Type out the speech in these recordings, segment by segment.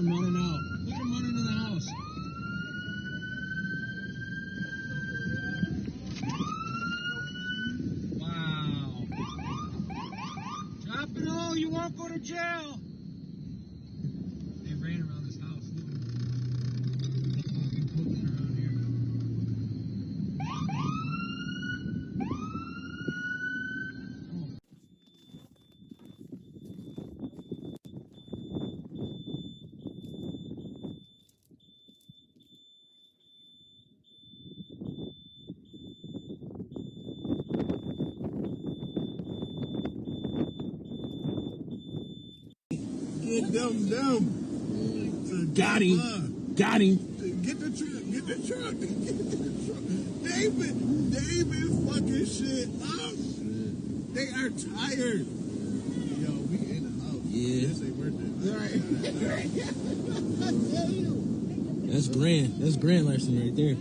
him running out. Look at him running in the house. Wow. Drop it all, you won't go to jail. They ran around this house. Look at them. Fucking poking around here. Get them. Got him. Got him. Get the truck. Get the truck. David fucking shit up. They are tired. Yo, we in the house. Yeah. This ain't worth it. I tell you. That's grand. That's grand larceny right there.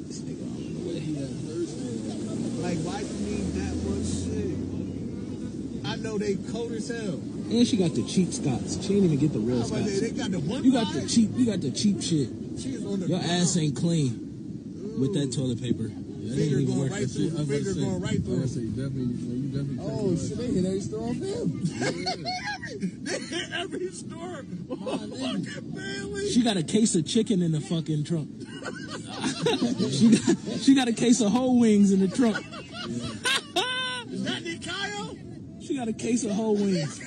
This nigga all in the way. Like, why you need that much shit? I know they cold as hell. And she got the cheap Scots. She didn't even get the real Scots. They got the one. You got the cheap shit. She's on the Your ground. ass ain't clean with that toilet paper. Finger going right through. Finger going right through. You definitely. Oh shit! They hit every store on film. They hit every store. Fucking family. She got a case of chicken in the fucking trunk. she got a case of whole wings in the trunk. Is that Nikayo? She got a case of whole wings.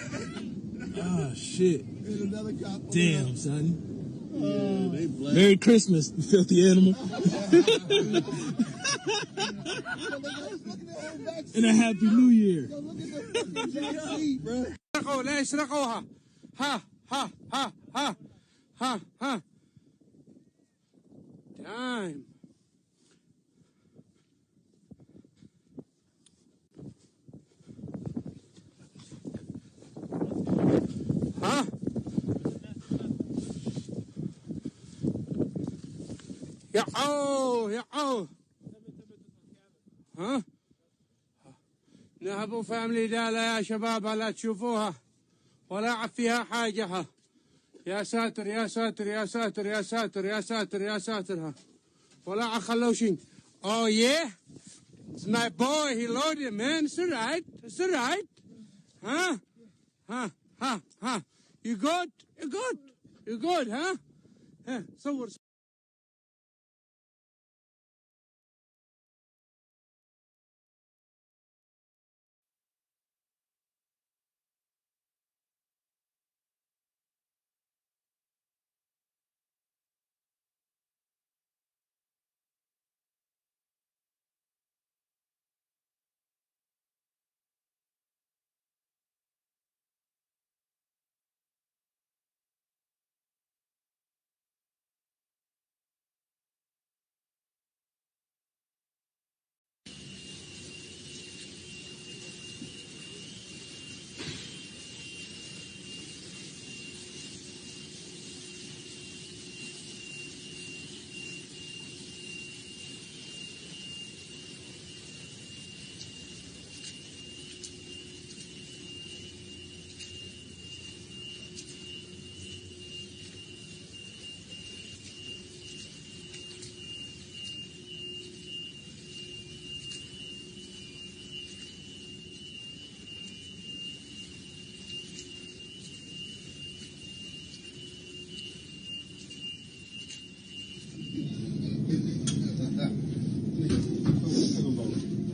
Oh shit! Another cop. Damn, son. They black. Merry Christmas, you filthy animal. And a Happy New Year. Time. Huh? يا ها نهبوا فاملي دالة يا شباب لا تشوفوها ولا عب فيها حاجة ها يا ساتر يا ساتر يا ساتر يا ساتر يا ساتر يا ساتر ها ولا عخلوشين. Oh yeah, it's my boy, he loaded, man. It's alright, huh? You good, huh? صور.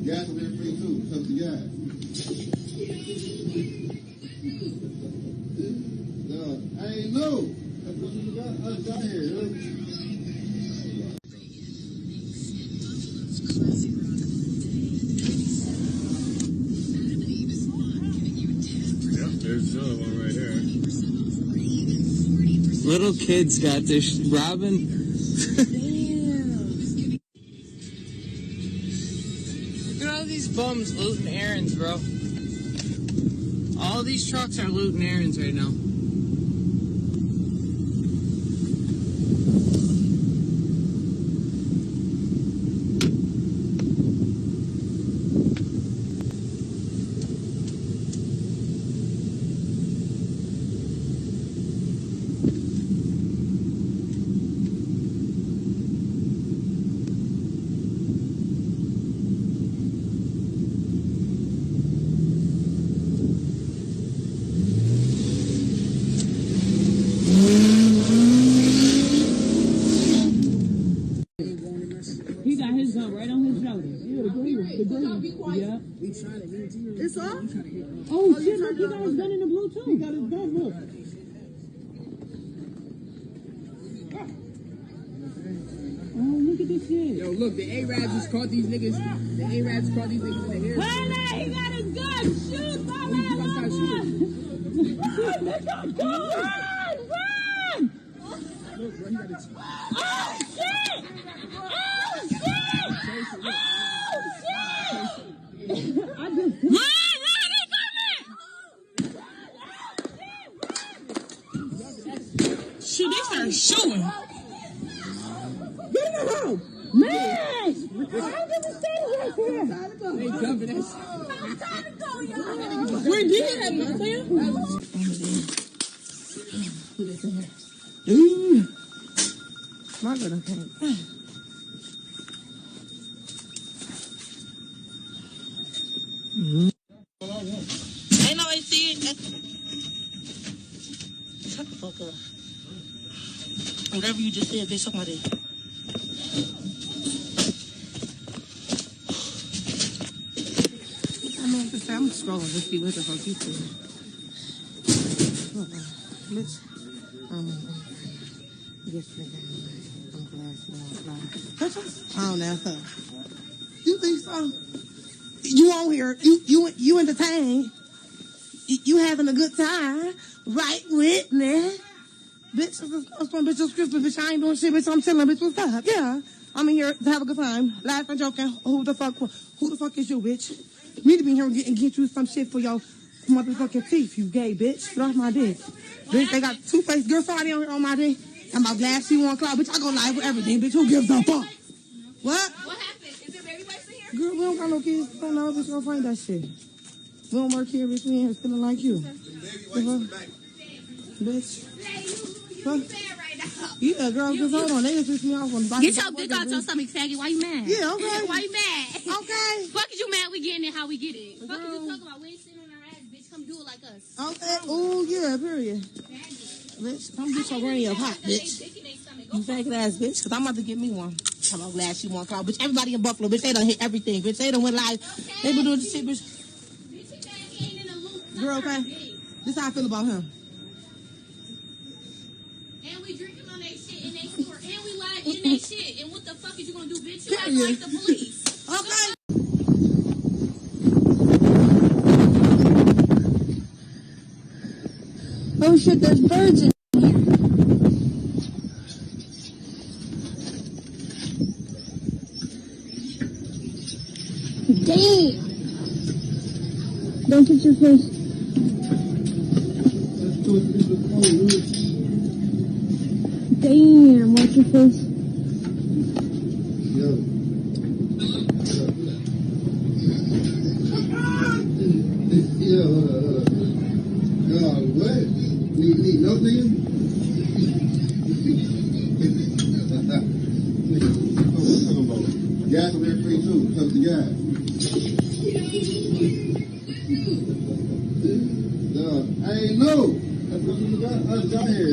Gas will be free too. Come to gas. No, I ain't know. That's what you got us out here. Yep, there's another one right here. Little kids got this, Robin. Look at all these bums looting errands, bro. All these trucks are looting errands right now. It's off? Oh, shit, look, he got his gun in the blue, too. He got his gun, look. Oh, look at this shit. Yo, look, the Arabs just caught these niggas. The Arabs caught these niggas in the hair. Wale, he got his gun. Shoot, Wale, run. Run, go, run. Look, bro, he got his... Oh, shit. Oh, shit. Oh, shit. I just... Run, he coming. Shit, they started shooting. Get in the house! Man! I'm gonna stay right here. They jumping that shit. Where did it happen, Claire? My girl can't. Ain't nobody see it. Shut the fuck up. Whatever you just said, bitch, suck my dick. I'm scrolling to see what the fuck you said. Bitch. Yes, nigga. I'm glad you don't fly. I don't know. So. You think so? You on here? You entertained? You having a good time? Right with me? Bitch, bitch, Christmas, bitch, I ain't doing shit, bitch, I'm chilling, bitch, what's up? Yeah, I'm in here to have a good time, laughing, joking. Who the fuck is you, bitch? Me to be here and get you some shit for your motherfucking teeth, you gay bitch. Get off my dick. Bitch, they got two-faced girls somebody on here on my dick. I'm about glad she won cloud, bitch, I go live with everything, bitch, who gives a fuck? What? What happened? Is there baby wipes in here? Girl, we don't got no kids, don't know, bitch, go find that shit. We don't work here, bitch, we ain't here feeling like you. Bitch. Huh? Yeah, girl, just hold on. They just pissed me off on the bike. Get your dick out your stomach, faggot. Why you mad? Yeah, okay. Why you mad? Okay. Fuck is you mad? We getting it how we get it. Fuck is you talking about? We ain't sitting on our ass, bitch. Come do it like us. Okay. Oh, yeah, period. Bitch, come get your granny up hot, bitch. You faggot ass bitch, because I'm about to get me one. I'm about glad she won cloud. Bitch, everybody in Buffalo, bitch, they done hit everything. Bitch, they done went live. They been doing this shit, bitch. Girl, okay? This how I feel about him. And we drinking on that shit in they store. And we live in that shit. And what the fuck is you gonna do, bitch? You act like the police. Okay. Oh shit, there's birds in here. Damn! Don't touch your face. Damn, watch your face. What? Need no nigga? Gas over there free too. Come to gas. I ain't know. That's what you got here.